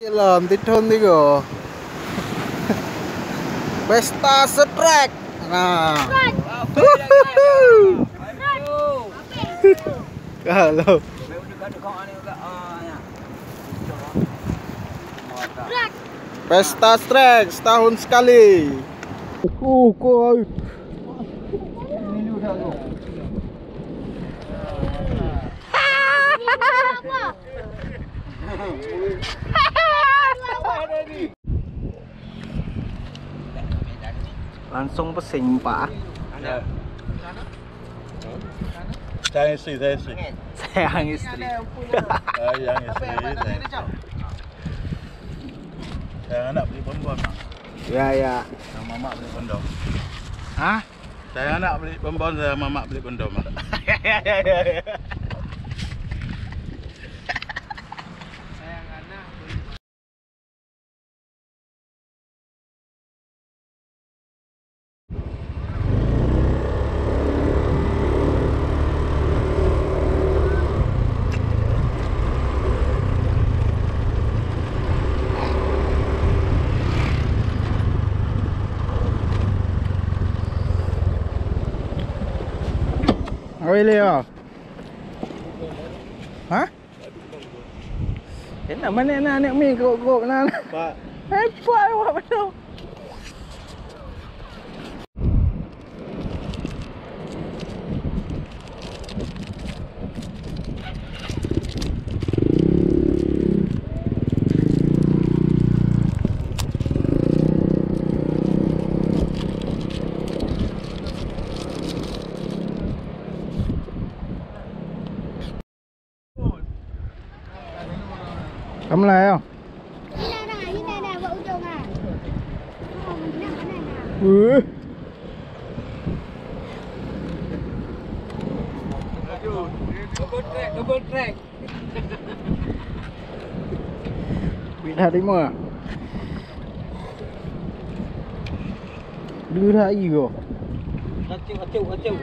Jalan tidon tiga. Pesta setrek. Nah. Kalau pesta setrek setahun sekali. Koi. Langsung pesing Pak. Sayang istri. Sayang istri. Sayang anak beli bonbon. Ya. Sayang mamak beli kondom. Hah? Sayang anak beli bonbon, sayang mamak beli kondom. Boleh ya? Hah? Nak mana nak mi kok nak. Pak. Hebat awak betul. Kamu lah ya? Ini dah buat ujung ah. Oh, mana nak? Double track. Bị thật đấy mà. Đưa ra gì rồi? Acung.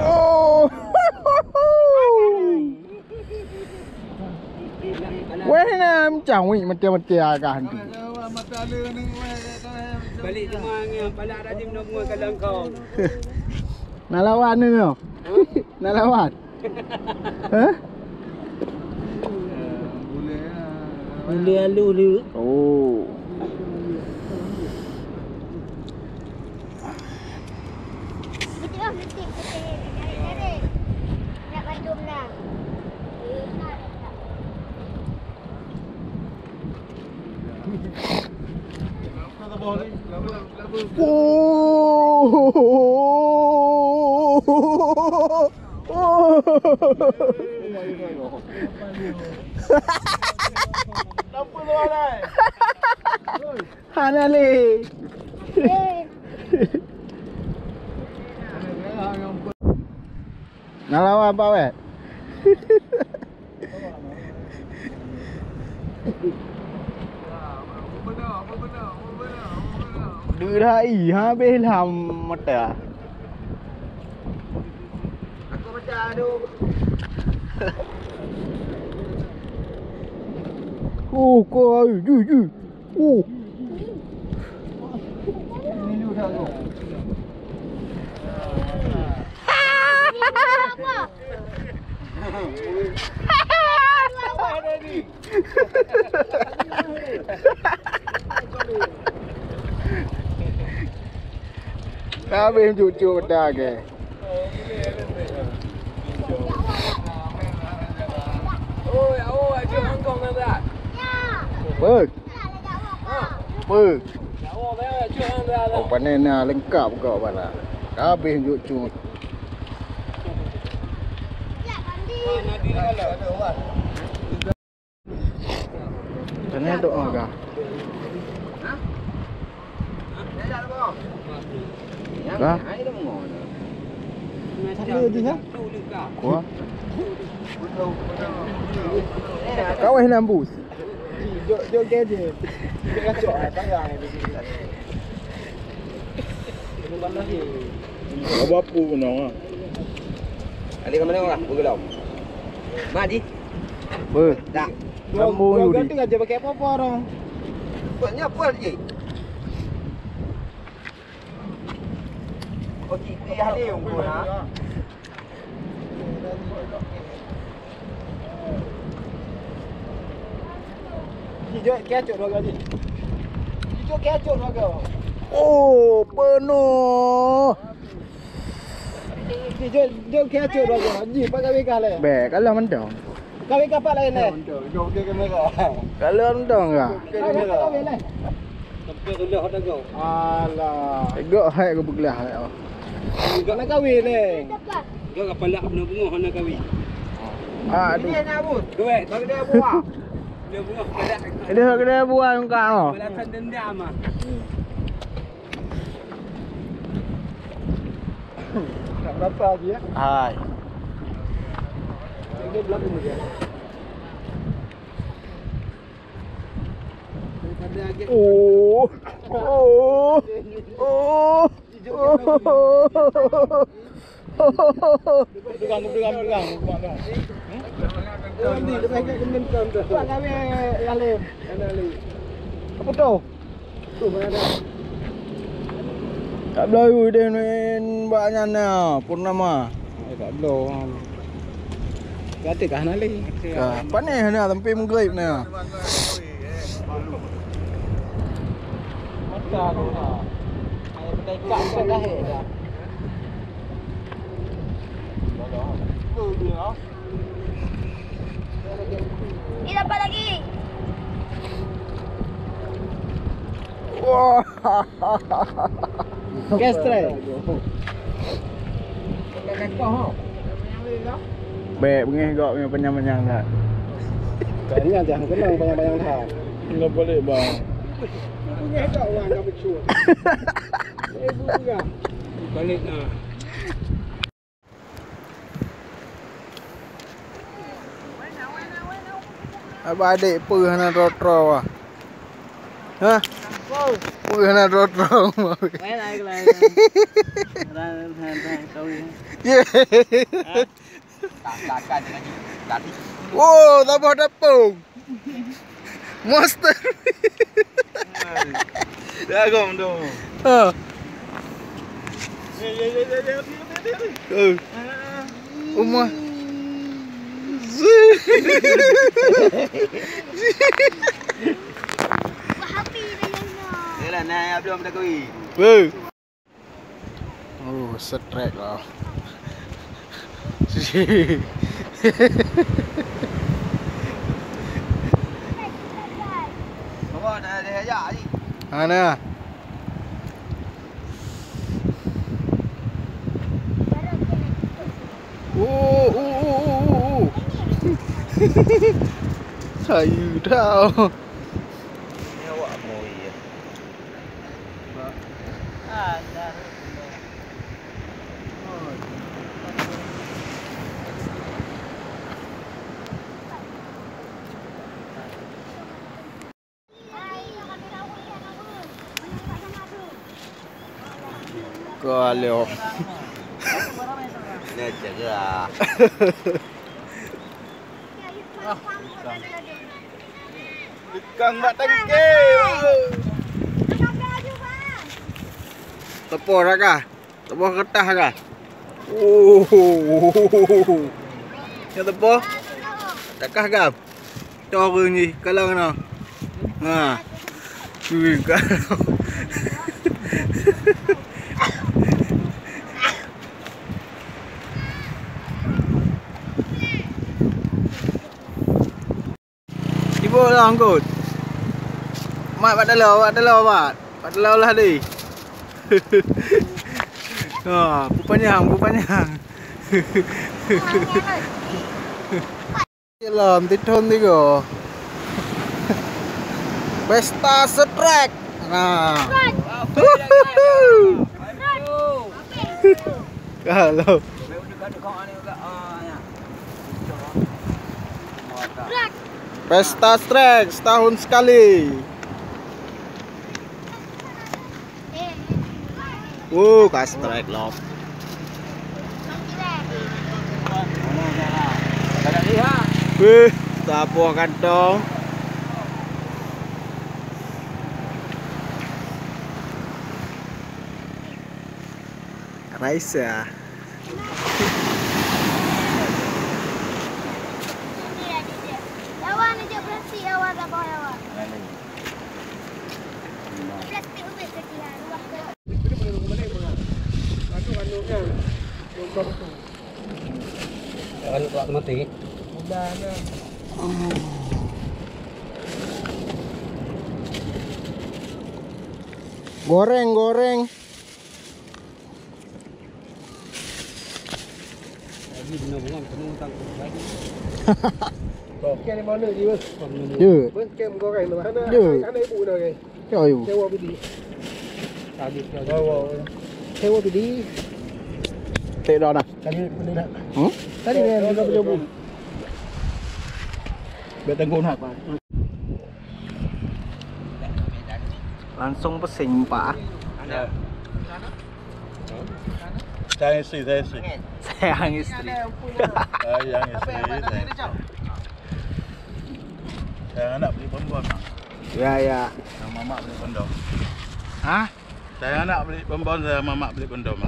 Oh. Weh nam chào mình mà chơi cả hành. Balik semua angin, balik rajin nombor kalau kau. Nak lawan ni tau? Nak lawan? Hah? Boleh alu dulu. Oh. Betul. Nak bandung dah. Hana le. Nak lawan apa weh? Đưa ra ý ha bê làm mất à. Aku baca aduh. Coi, du. Ini lu dah tu. Ada ni. Kau em cucu dah ke? Oh, aja Hongkong dah tak? Ber. Ber. Oh, bayar aja Hong dah. Oh, panen lengkap kau bala. Kau em cucu. Nanti kalau ada orang. Panen tu agak. Kah? Kuah. Kau yang nambus. Jok dia. Dia kacau tangan ni. Apa pun nak. Ali ke mana orang? Bergelau. Mati. Ber. Tak. Lambung Dua Yudi. gantung aja pakai apa-apa orang. Buatnya apa lagi? Oh, kita hari unggu ha. Hijau kecok dua gaji. Hijau kecok dua gaji. Oh, penuh. Hijau kecok dua gaji. Pakai bekal le. Bek, kalau mendong. Kau kapal lain le. Jom ke kamera. Kalau mendong ke? Kau le. Sampai rendah dah kau. Alah. Tegak hai ke begelah hai. Kau nak kahwin le. Kau kapal lah benar bunga nak kahwin. Aduh. Ini nak abut. Duit, Bagi dia buah. dia bunga pada Dia kena buat muka no. balasan dendam ah. Nak berapa lagi ya? Hai. Dia belakang dia. Daripada agak Oh. Oh. Oh. pegang. Nanti dia pakai kementerian tu. Buat kami yang lain. Apa tu? Tu mana ada? Tak belaju dia main banyak na purnama. Tak belum. Kata kah nak lagi? Panen na sampai menggrip na. Masa tu lah. Ayah pakai ikat kan dah dah. Ni dapat lagi. Wah. Kestre. Bek bengih gak punya penyang-penyang tak. Kayaknya jangan kenang banyak-banyak hal. Enggak boleh bang. Punya kau orang nak bercuat. Ibu juga. Balik nah. Apa adik perh nak rotro ah. Ha? Perh nak rotro. Main lagi lah. Ran kahwin. Ye. Tak lagi. Tadi. Oh, tambah dapung. Monster. Dah gom tu. Ha. Umah. Happy dah yang nak. Yalah naik belum dah kahwin. Oh, strike lah. Bawa dah ada ajak ni. Mana? Oh. Saya tahu. Ni awak moi ya. Ada. Kalau Nak jaga. Kang mak tangke. tepor kah? Tepor kertas kah? Oh. Ya tepor. Takah gam. Tor ni kalau kena. Ha. Cuy kalau. Ibu lah angkut. Mak padalau mat. Padalau lah di. Ha, pupanyang. Jalan tithon tiga. Pesta setrek. Nah. Kalau pesta strek setahun sekali. Kas strek loh. Ada lihat. Wih. Tak buah kantong. Raisa. Lawan aja plastik awak tak bawa awak. Plastik ubek kecil luar ke. Kalau tak mati. Mudah nah. Goreng. Lagi benar-benar kena tangkap lagi. Kem di mana je bos? Ya. Bos kem goreng tu mana? Ya. Anak ibu dah ke? Ayo. Sewa bidi. Tadi sewa. Sewa bidi. Tek dah dah. Tadi benda dah. Tadi kan kita berjumpa. Biar tengok nak pak. Langsung pesing Pak. Ada. Saya isteri. Sayang istri. Sayang isteri. Saya anak beli bonbon. Ya. Yang mamak beli kondom. Hah? Saya anak beli bonbon, saya mamak beli kondom.